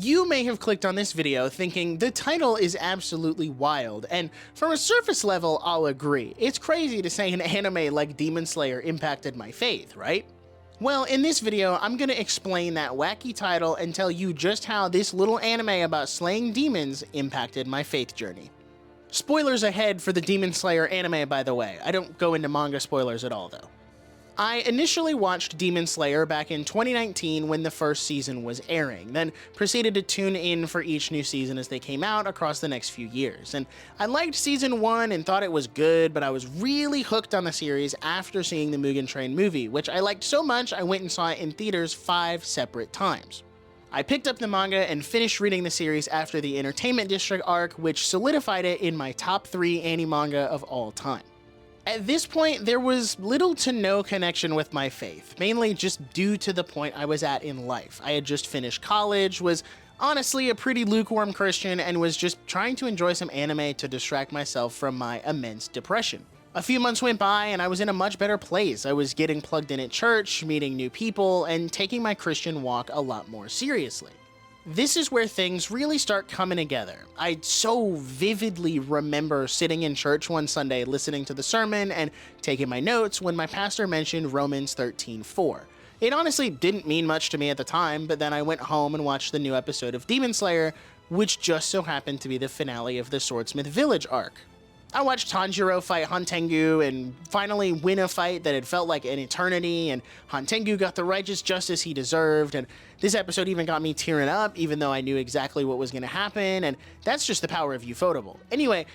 You may have clicked on this video thinking the title is absolutely wild, and from a surface level, I'll agree. It's crazy to say an anime like Demon Slayer impacted my faith, right? Well, in this video, I'm gonna explain that wacky title and tell you just how this little anime about slaying demons impacted my faith journey. Spoilers ahead for the Demon Slayer anime, by the way. I don't go into manga spoilers at all, though. I initially watched Demon Slayer back in 2019 when the first season was airing, then proceeded to tune in for each new season as they came out across the next few years. And I liked season 1 and thought it was good, but I was really hooked on the series after seeing the Mugen Train movie, which I liked so much I went and saw it in theaters 5 separate times. I picked up the manga and finished reading the series after the Entertainment District arc, which solidified it in my top 3 anime-manga of all time. At this point, there was little to no connection with my faith, mainly just due to the point I was at in life. I had just finished college, was honestly a pretty lukewarm Christian, and was just trying to enjoy some anime to distract myself from my immense depression. A few months went by and I was in a much better place. I was getting plugged in at church, meeting new people, and taking my Christian walk a lot more seriously. This is where things really start coming together. I so vividly remember sitting in church one Sunday listening to the sermon and taking my notes when my pastor mentioned Romans 13:4. It honestly didn't mean much to me at the time, but then I went home and watched the new episode of Demon Slayer, which just so happened to be the finale of the Swordsmith Village arc. I watched Tanjiro fight Hantengu and finally win a fight that had felt like an eternity, and Hantengu got the righteous justice he deserved, and this episode even got me tearing up even though I knew exactly what was going to happen, and that's just the power of Ufotable. Anyway,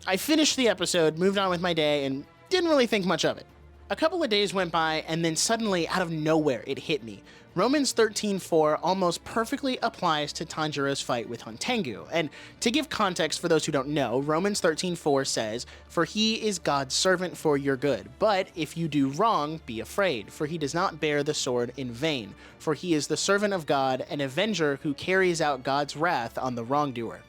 I finished the episode, moved on with my day, and didn't really think much of it. A couple of days went by, and then suddenly, out of nowhere, it hit me. Romans 13:4 almost perfectly applies to Tanjiro's fight with Hantengu, and to give context for those who don't know, Romans 13:4 says, "For he is God's servant for your good, but if you do wrong, be afraid, for he does not bear the sword in vain, for he is the servant of God, an avenger who carries out God's wrath on the wrongdoer."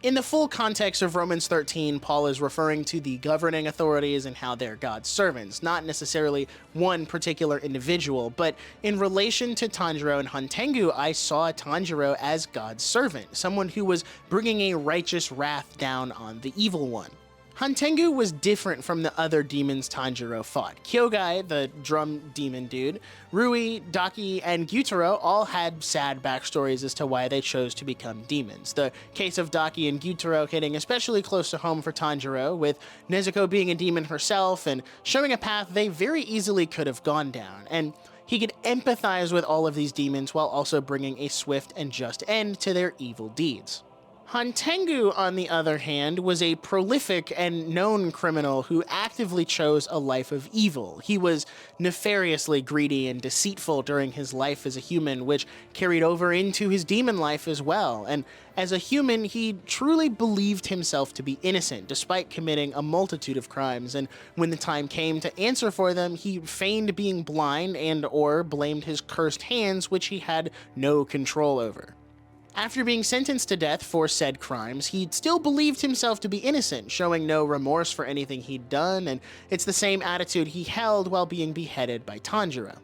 In the full context of Romans 13, Paul is referring to the governing authorities and how they're God's servants, not necessarily one particular individual, but in relation to Tanjiro and Hantengu, I saw Tanjiro as God's servant, someone who was bringing a righteous wrath down on the evil one. Hantengu was different from the other demons Tanjiro fought. Kyogai, the drum demon dude, Rui, Daki, and Gyutaro all had sad backstories as to why they chose to become demons. The case of Daki and Gyutaro hitting especially close to home for Tanjiro, with Nezuko being a demon herself and showing a path they very easily could have gone down. And he could empathize with all of these demons while also bringing a swift and just end to their evil deeds. Hantengu, on the other hand, was a prolific and known criminal who actively chose a life of evil. He was nefariously greedy and deceitful during his life as a human, which carried over into his demon life as well. And as a human, he truly believed himself to be innocent, despite committing a multitude of crimes, and when the time came to answer for them, he feigned being blind and/or blamed his cursed hands, which he had no control over. After being sentenced to death for said crimes, he still believed himself to be innocent, showing no remorse for anything he'd done, and it's the same attitude he held while being beheaded by Tanjiro.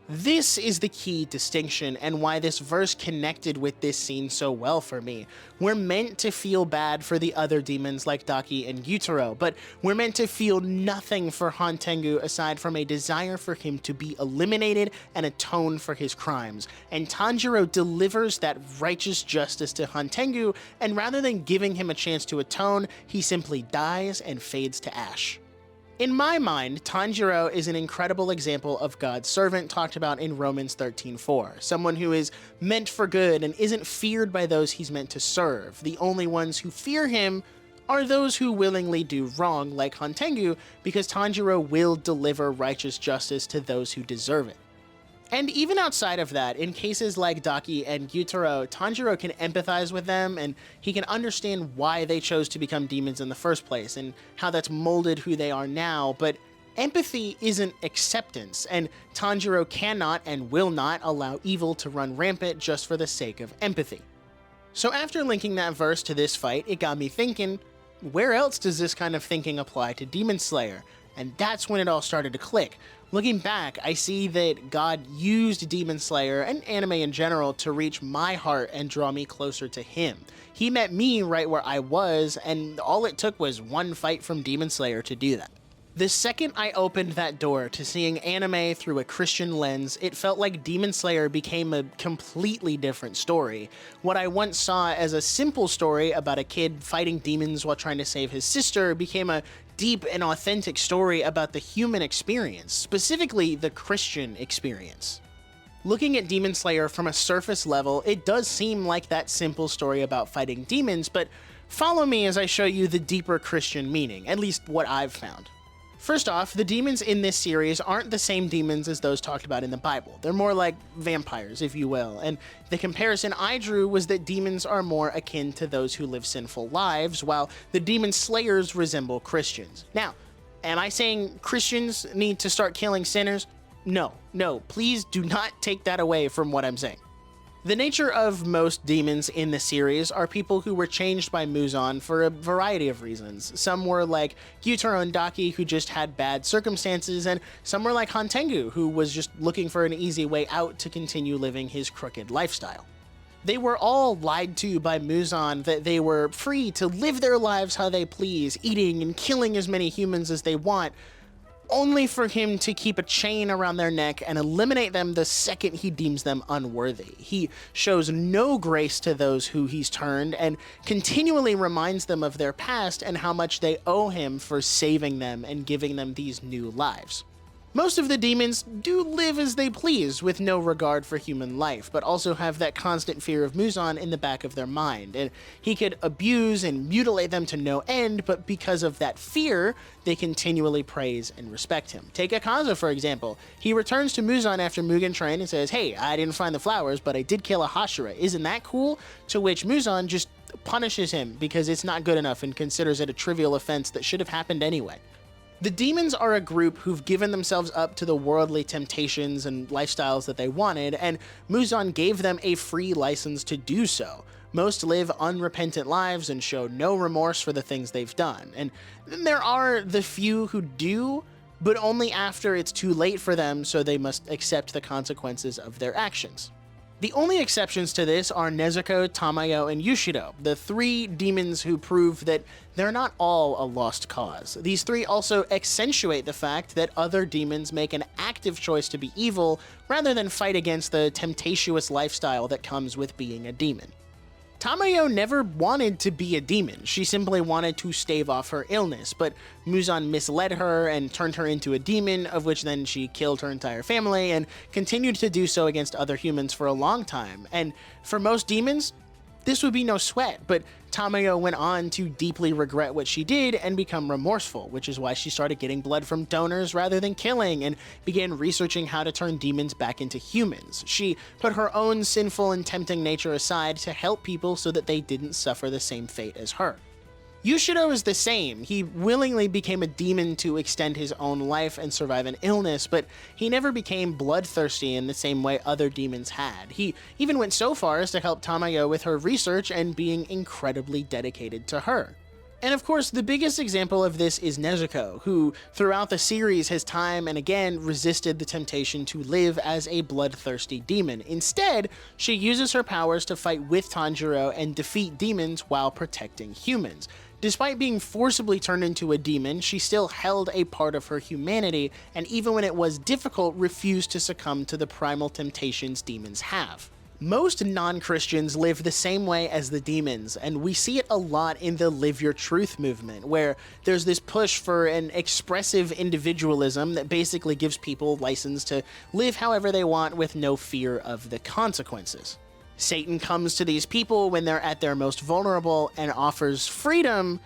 This is the key distinction and why this verse connected with this scene so well for me. We're meant to feel bad for the other demons like Daki and Gyutaro, but we're meant to feel nothing for Hantengu aside from a desire for him to be eliminated and atone for his crimes. And Tanjiro delivers that righteous justice to Hantengu, and rather than giving him a chance to atone, he simply dies and fades to ash. In my mind, Tanjiro is an incredible example of God's servant talked about in Romans 13:4, someone who is meant for good and isn't feared by those he's meant to serve. The only ones who fear him are those who willingly do wrong, like Hantengu, because Tanjiro will deliver righteous justice to those who deserve it. And even outside of that, in cases like Daki and Gyutaro, Tanjiro can empathize with them, and he can understand why they chose to become demons in the first place, and how that's molded who they are now, but empathy isn't acceptance, and Tanjiro cannot and will not allow evil to run rampant just for the sake of empathy. So after linking that verse to this fight, it got me thinking, where else does this kind of thinking apply to Demon Slayer? And that's when it all started to click. Looking back, I see that God used Demon Slayer and anime in general to reach my heart and draw me closer to him. He met me right where I was, and all it took was one fight from Demon Slayer to do that. The second I opened that door to seeing anime through a Christian lens, it felt like Demon Slayer became a completely different story. What I once saw as a simple story about a kid fighting demons while trying to save his sister became a deep and authentic story about the human experience, specifically the Christian experience. Looking at Demon Slayer from a surface level, it does seem like that simple story about fighting demons, but follow me as I show you the deeper Christian meaning, at least what I've found. First off, the demons in this series aren't the same demons as those talked about in the Bible. They're more like vampires, if you will, and the comparison I drew was that demons are more akin to those who live sinful lives, while the demon slayers resemble Christians. Now, am I saying Christians need to start killing sinners? No, please do not take that away from what I'm saying. The nature of most demons in the series are people who were changed by Muzan for a variety of reasons. Some were like Gyutaro and Daki, who just had bad circumstances, and some were like Hantengu, who was just looking for an easy way out to continue living his crooked lifestyle. They were all lied to by Muzan that they were free to live their lives how they please, eating and killing as many humans as they want, only for him to keep a chain around their neck and eliminate them the second he deems them unworthy. He shows no grace to those who he's turned and continually reminds them of their past and how much they owe him for saving them and giving them these new lives. Most of the demons do live as they please with no regard for human life, but also have that constant fear of Muzan in the back of their mind, and he could abuse and mutilate them to no end, but because of that fear, they continually praise and respect him. Take Akaza, for example. He returns to Muzan after Mugen Train and says, "Hey, I didn't find the flowers, but I did kill a Hashira. Isn't that cool?" To which Muzan just punishes him because it's not good enough and considers it a trivial offense that should have happened anyway. The demons are a group who've given themselves up to the worldly temptations and lifestyles that they wanted, and Muzan gave them a free license to do so. Most live unrepentant lives and show no remorse for the things they've done, and there are the few who do, but only after it's too late for them, so they must accept the consequences of their actions. The only exceptions to this are Nezuko, Tamayo, and Yushido, the three demons who prove that they're not all a lost cause. These three also accentuate the fact that other demons make an active choice to be evil rather than fight against the temptatious lifestyle that comes with being a demon. Tamayo never wanted to be a demon. She simply wanted to stave off her illness, but Muzan misled her and turned her into a demon, of which then she killed her entire family and continued to do so against other humans for a long time. And for most demons, this would be no sweat, but Tamayo went on to deeply regret what she did and become remorseful, which is why she started getting blood from donors rather than killing and began researching how to turn demons back into humans. She put her own sinful and tempting nature aside to help people so that they didn't suffer the same fate as her. Yushido is the same. He willingly became a demon to extend his own life and survive an illness, but he never became bloodthirsty in the same way other demons had. He even went so far as to help Tamayo with her research and being incredibly dedicated to her. And of course, the biggest example of this is Nezuko, who throughout the series has time and again resisted the temptation to live as a bloodthirsty demon. Instead, she uses her powers to fight with Tanjiro and defeat demons while protecting humans. Despite being forcibly turned into a demon, she still held a part of her humanity, and even when it was difficult, refused to succumb to the primal temptations demons have. Most non-Christians live the same way as the demons, and we see it a lot in the Live Your Truth movement, where there's this push for an expressive individualism that basically gives people license to live however they want with no fear of the consequences. Satan comes to these people when they're at their most vulnerable and offers freedom,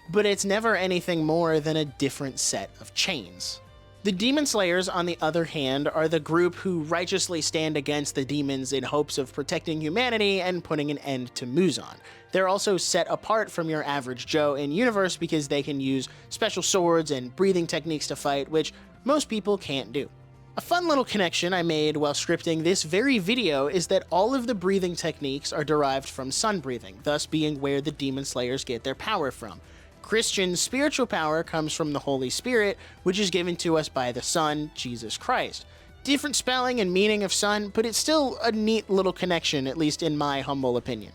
but it's never anything more than a different set of chains. The Demon Slayers, on the other hand, are the group who righteously stand against the demons in hopes of protecting humanity and putting an end to Muzan. They're also set apart from your average Joe in universe because they can use special swords and breathing techniques to fight, which most people can't do. A fun little connection I made while scripting this very video is that all of the breathing techniques are derived from sun breathing, thus being where the Demon Slayers get their power from. Christian spiritual power comes from the Holy Spirit, which is given to us by the Son, Jesus Christ. Different spelling and meaning of son, but it's still a neat little connection, at least in my humble opinion.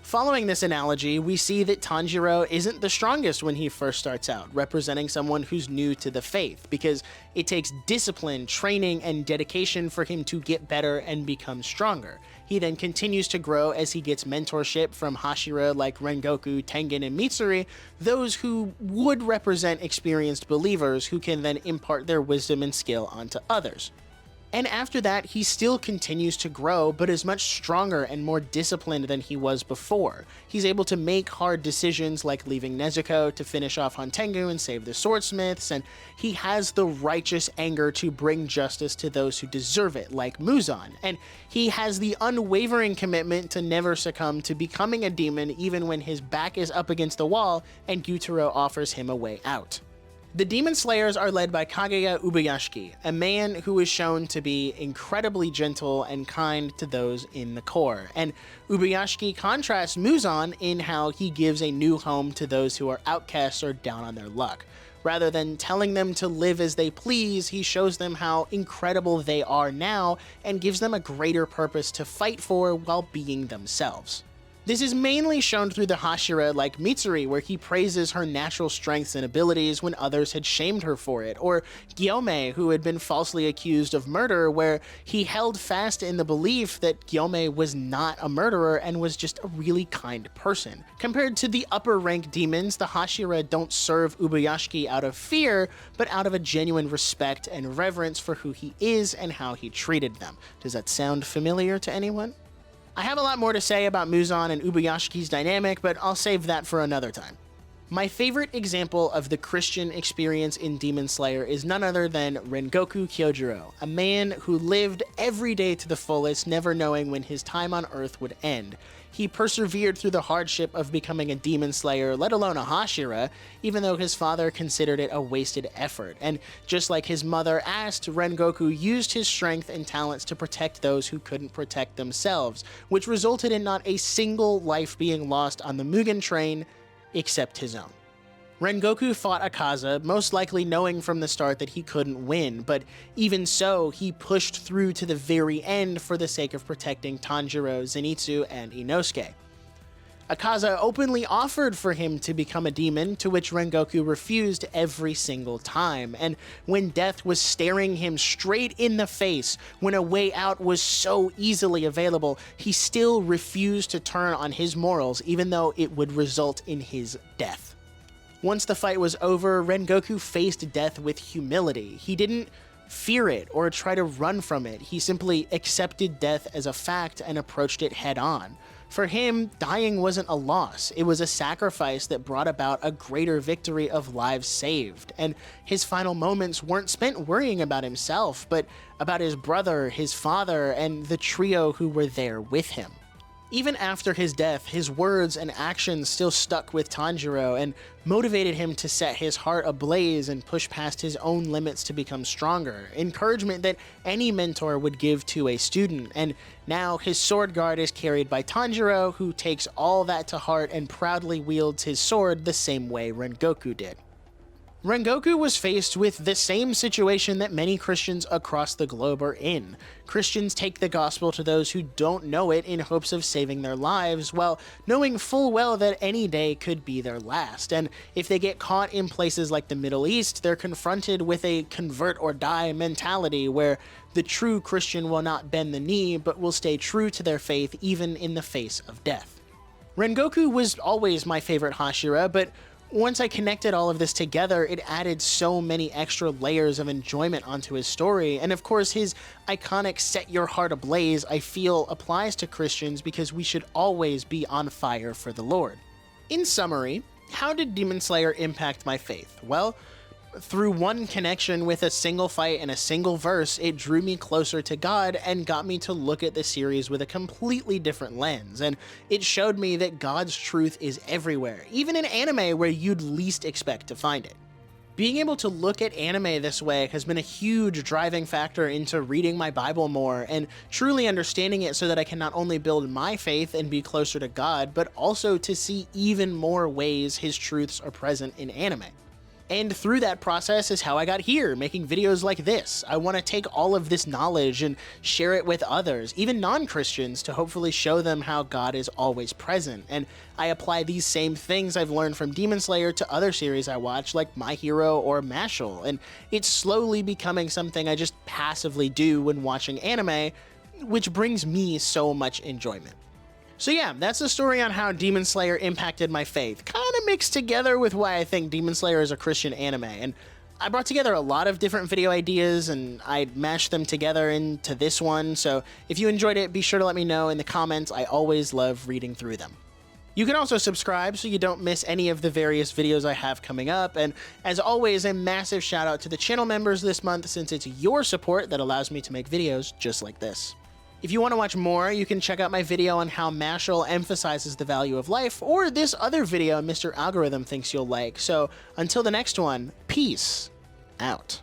Following this analogy, we see that Tanjiro isn't the strongest when he first starts out, representing someone who's new to the faith, because it takes discipline, training, and dedication for him to get better and become stronger. He then continues to grow as he gets mentorship from Hashira like Rengoku, Tengen, and Mitsuri, those who would represent experienced believers who can then impart their wisdom and skill onto others. And after that, he still continues to grow, but is much stronger and more disciplined than he was before. He's able to make hard decisions like leaving Nezuko to finish off Hontengu and save the swordsmiths, and he has the righteous anger to bring justice to those who deserve it, like Muzan. And he has the unwavering commitment to never succumb to becoming a demon even when his back is up against the wall and Gyutaro offers him a way out. The Demon Slayers are led by Kaguya Ubuyashiki, a man who is shown to be incredibly gentle and kind to those in the core, and Ubuyashiki contrasts Muzan in how he gives a new home to those who are outcasts or down on their luck. Rather than telling them to live as they please, he shows them how incredible they are now and gives them a greater purpose to fight for while being themselves. This is mainly shown through the Hashira like Mitsuri, where he praises her natural strengths and abilities when others had shamed her for it, or Gyome, who had been falsely accused of murder, where he held fast in the belief that Gyome was not a murderer and was just a really kind person. Compared to the upper rank demons, the Hashira don't serve Ubuyashiki out of fear, but out of a genuine respect and reverence for who he is and how he treated them. Does that sound familiar to anyone? I have a lot more to say about Muzan and Ubuyashiki's dynamic, but I'll save that for another time. My favorite example of the Christian experience in Demon Slayer is none other than Rengoku Kyojuro, a man who lived every day to the fullest, never knowing when his time on Earth would end. He persevered through the hardship of becoming a Demon Slayer, let alone a Hashira, even though his father considered it a wasted effort. And just like his mother asked, Rengoku used his strength and talents to protect those who couldn't protect themselves, which resulted in not a single life being lost on the Mugen train, except his own. Rengoku fought Akaza, most likely knowing from the start that he couldn't win, but even so, he pushed through to the very end for the sake of protecting Tanjiro, Zenitsu, and Inosuke. Akaza openly offered for him to become a demon, to which Rengoku refused every single time, and when death was staring him straight in the face, when a way out was so easily available, he still refused to turn on his morals, even though it would result in his death. Once the fight was over, Rengoku faced death with humility. He didn't fear it or try to run from it. He simply accepted death as a fact and approached it head on. For him, dying wasn't a loss. It was a sacrifice that brought about a greater victory of lives saved. And his final moments weren't spent worrying about himself, but about his brother, his father, and the trio who were there with him. Even after his death, his words and actions still stuck with Tanjiro and motivated him to set his heart ablaze and push past his own limits to become stronger, encouragement that any mentor would give to a student. And now his sword guard is carried by Tanjiro, who takes all that to heart and proudly wields his sword the same way Rengoku did. Rengoku was faced with the same situation that many Christians across the globe are in. Christians take the gospel to those who don't know it in hopes of saving their lives, while knowing full well that any day could be their last. And if they get caught in places like the Middle East, they're confronted with a convert or die mentality where the true Christian will not bend the knee, but will stay true to their faith even in the face of death. Rengoku was always my favorite Hashira, but once I connected all of this together, it added so many extra layers of enjoyment onto his story, and of course his iconic set your heart ablaze I feel applies to Christians because we should always be on fire for the Lord. In summary, how did Demon Slayer impact my faith? Well, through one connection with a single fight and a single verse, it drew me closer to God and got me to look at the series with a completely different lens, and it showed me that God's truth is everywhere, even in anime where you'd least expect to find it. Being able to look at anime this way has been a huge driving factor into reading my Bible more and truly understanding it so that I can not only build my faith and be closer to God, but also to see even more ways his truths are present in anime. And through that process is how I got here, making videos like this. I want to take all of this knowledge and share it with others, even non-Christians, to hopefully show them how God is always present. And I apply these same things I've learned from Demon Slayer to other series I watch, like My Hero or Mashal, and it's slowly becoming something I just passively do when watching anime, which brings me so much enjoyment. So yeah, that's the story on how Demon Slayer impacted my faith, kind of mixed together with why I think Demon Slayer is a Christian anime. And I brought together a lot of different video ideas and I mashed them together into this one, so if you enjoyed it, be sure to let me know in the comments. I always love reading through them. You can also subscribe so you don't miss any of the various videos I have coming up, and as always, a massive shout out to the channel members this month, since it's your support that allows me to make videos just like this. If you want to watch more, you can check out my video on how Mashal emphasizes the value of life, or this other video Mr. Algorithm thinks you'll like. So until the next one, peace out.